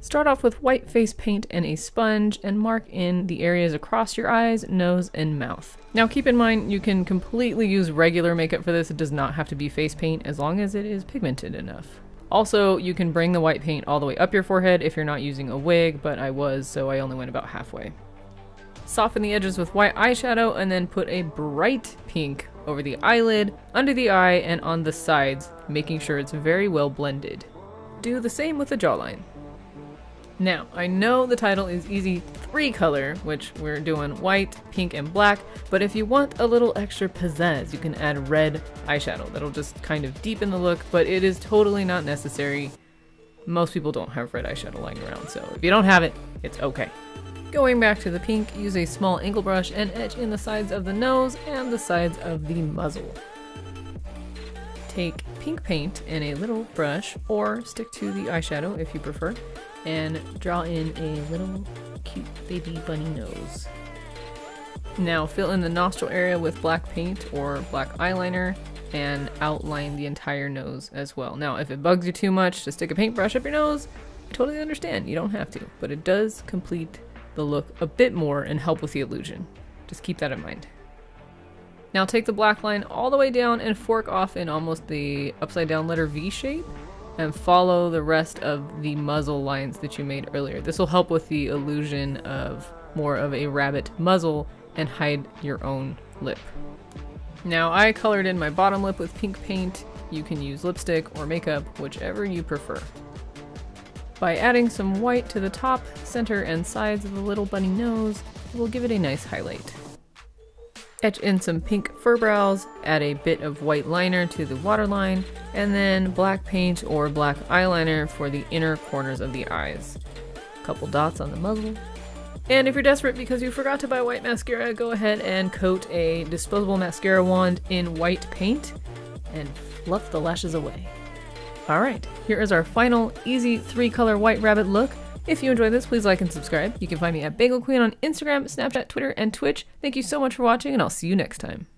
Start off with white face paint and a sponge and mark in the areas across your eyes, nose, and mouth. Now keep in mind you can completely use regular makeup for this. It does not have to be face paint as long as it is pigmented enough. Also, you can bring the white paint all the way up your forehead if you're not using a wig, but I was, so I only went about halfway. Soften the edges with white eyeshadow and then put a bright pink over the eyelid, under the eye, and on the sides, making sure it's very well blended. Do the same with the jawline. Now, I know the title is easy 3-color, which we're doing white, pink, and black, but if you want a little extra pizzazz, you can add red eyeshadow. That'll just kind of deepen the look, but it is totally not necessary. Most people don't have red eyeshadow lying around, so if you don't have it, it's okay. Going back to the pink, use a small angle brush and etch in the sides of the nose and the sides of the muzzle. Take pink paint and a little brush, or stick to the eyeshadow if you prefer, and draw in a little cute baby bunny nose. Now fill in the nostril area with black paint or black eyeliner and outline the entire nose as well. Now if it bugs you too much to stick a paintbrush up your nose, I totally understand, you don't have to, but it does complete the look a bit more and help with the illusion. Just keep that in mind. Now take the black line all the way down and fork off in almost the upside down letter V shape, and follow the rest of the muzzle lines that you made earlier. This will help with the illusion of more of a rabbit muzzle and hide your own lip. Now I colored in my bottom lip with pink paint. You can use lipstick or makeup, whichever you prefer. By adding some white to the top, center, and sides of the little bunny nose, it will give it a nice highlight. Etch in some pink fur brows, add a bit of white liner to the waterline, and then black paint or black eyeliner for the inner corners of the eyes. A couple dots on the muzzle. And if you're desperate because you forgot to buy white mascara, go ahead and coat a disposable mascara wand in white paint and fluff the lashes away. Alright, here is our final easy 3-color white rabbit look. If you enjoyed this, please like and subscribe. You can find me at Bagel Queen on Instagram, Snapchat, Twitter, and Twitch. Thank you so much for watching, and I'll see you next time.